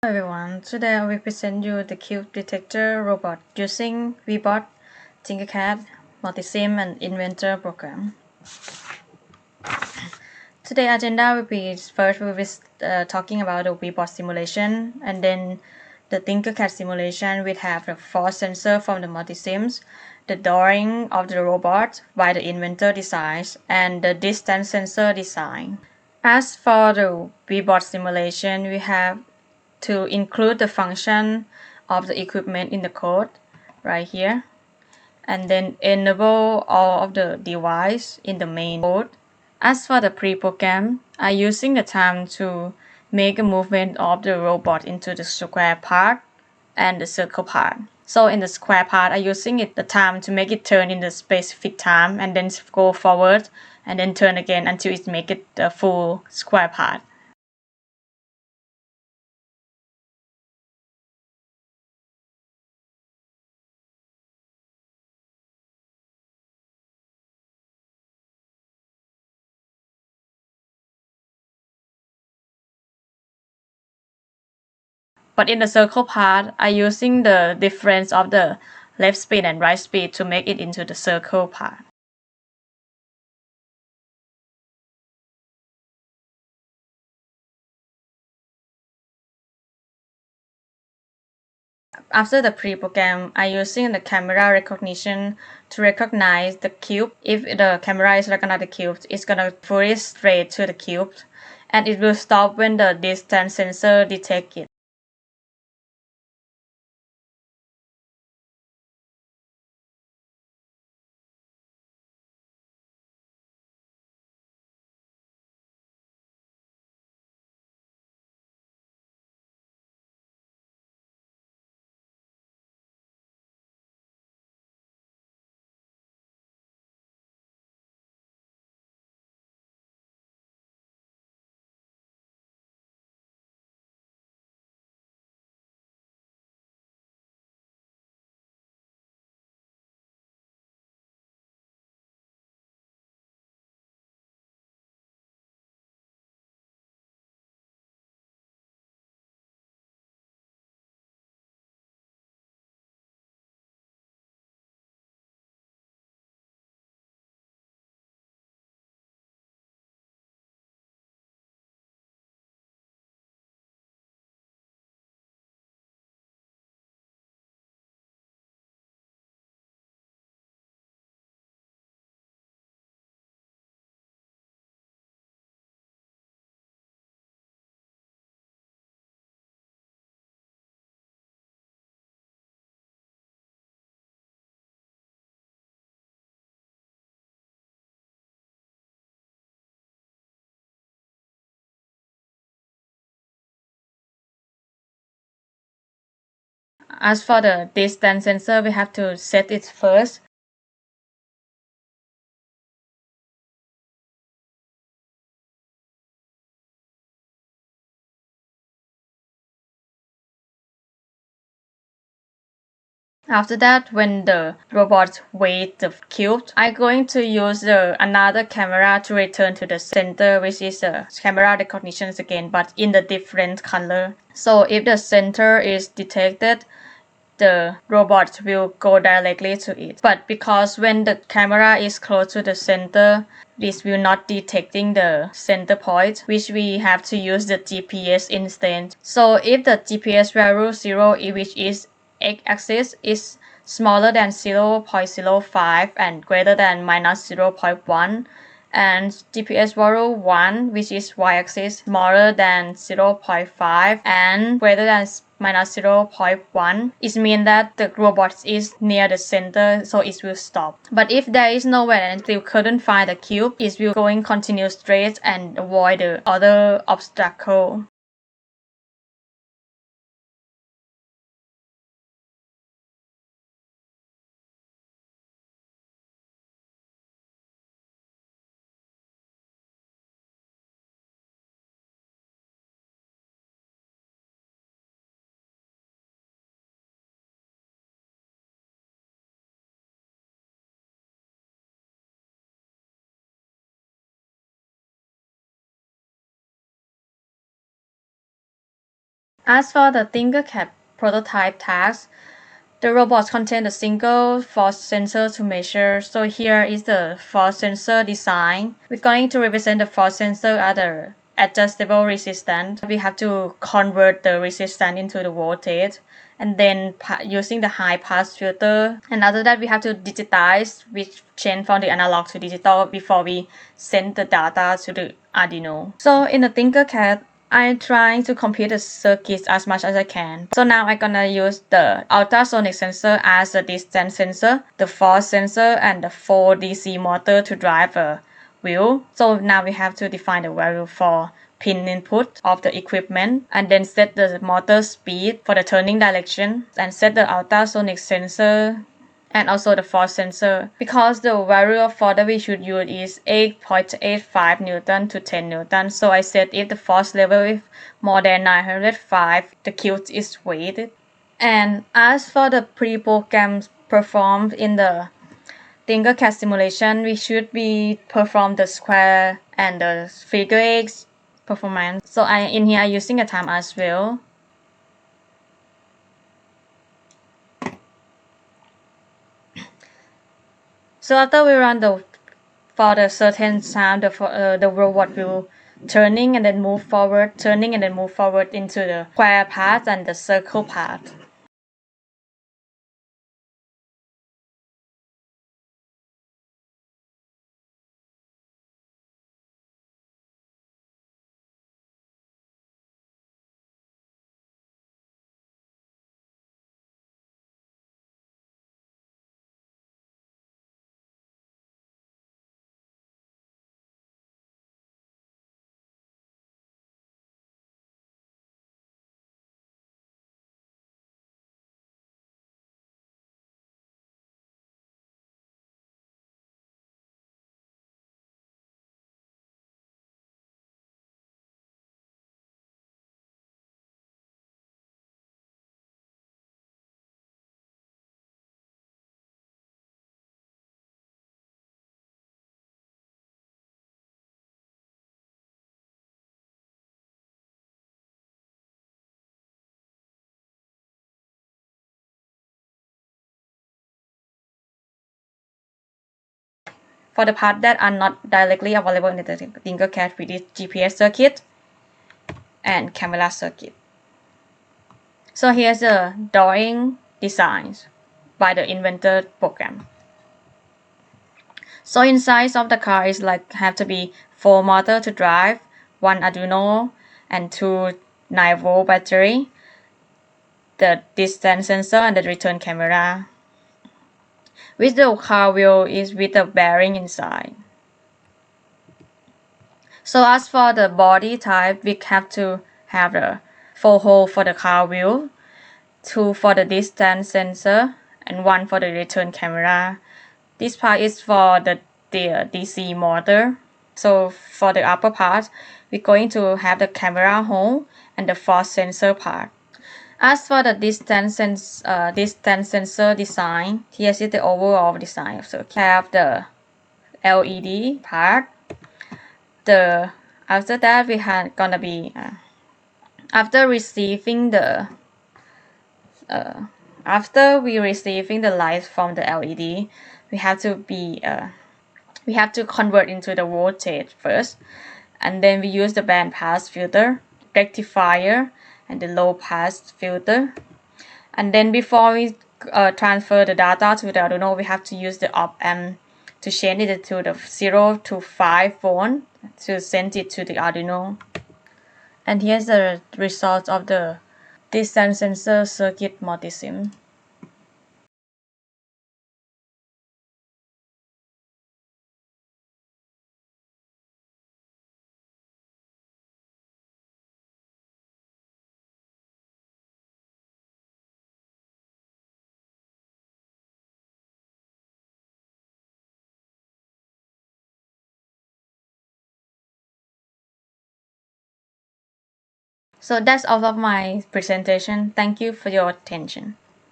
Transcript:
Hello everyone, today I will present you the Cube Detector Robot using VBot, Tinkercad, Multisim and Inventor program. Today agenda will be first we will be talking about the VBot simulation, and then the Tinkercad simulation will have the force sensor from the Multisims, the drawing of the robot by the Inventor designs, and the distance sensor design. As for the VBot simulation, we have to include the function of the equipment in the code right here, and then enable all of the device in the main code. As for the pre-program, I'm using the time to make a movement of the robot into the square part and the circle part. So in the square part, I'm using the time to make it turn in the specific time and then go forward and then turn again until it make it the full square part. But in the circle part, I'm using the difference of the left speed and right speed to make it into the circle part. After the pre-program, I'm using the camera recognition to recognize the cube. If the camera is recognize the cube, it's gonna freeze straight to the cube, and it will stop when the distance sensor detects it. As for the distance sensor, we have to set it first. After that, when the robot weighs the cube, I'm going to use another camera to return to the center, which is a camera recognition again, but in the different color. So if the center is detected, the robot will go directly to it. But because when the camera is close to the center, this will not detecting the center point, which we have to use the GPS instead. So if the GPS value 0, which is x-axis, is smaller than 0.05 and greater than minus 0.1, and GPS value 1, which is y-axis, smaller than 0.5 and greater than minus 0.1, it means that the robot is near the center, so it will stop. But if there is nowhere and still couldn't find the cube, it will going continue straight and avoid the other obstacle. As for the Tinkercad prototype task, the robot contains a single force sensor to measure. So here is the force sensor design. We're going to represent the force sensor as the adjustable resistance. We have to convert the resistance into the voltage and then using the high pass filter. And after that, we have to digitize, which change from the analog to digital before we send the data to the Arduino. So in the Tinkercad, I'm trying to compute the circuits as much as I can. So now I'm gonna use the ultrasonic sensor as a distance sensor, the force sensor, and the 4 DC motor to drive a wheel. So now we have to define the value for pin input of the equipment and then set the motor speed for the turning direction and set the ultrasonic sensor and also the force sensor. Because the value of force that we should use is 8.85 Newton to 10 Newton, so I said if the force level is more than 905, the cube is weighted. And as for the pre-programs performed in the Tinkercad simulation, we should be perform the square and the figure eight performance. So in here I'm using a time as well. So after we run for the certain time, the robot will turning and then move forward, turning and then move forward into the square path and the circle path. For the parts that are not directly available in the Tinkercad, we did GPS circuit and camera circuit. So here's the drawing designs by the inventor program. So inside of the car is like have to be 4 motor to drive, 1 Arduino, and 2 9-volt battery, the distance sensor, and the return camera. With the car wheel is with a bearing inside. So as for the body type, we have to have the 4 hole for the car wheel, 2 for the distance sensor, and 1 for the return camera. This part is for the DC motor. So for the upper part, we're going to have the camera hole and the force sensor part. As for the distance sensor design, here is the overall design of the circuit. Have the LED part. After that we have gonna be after receiving the light from the LED, we have to convert into the voltage first, and then we use the band pass filter, rectifier, and the low pass filter. And then before we transfer the data to the Arduino, we have to use the op amp to change it to the 0 to 5 volt to send it to the Arduino. And here's the result of the distance sensor circuit multisim. So that's all of my presentation. Thank you for your attention.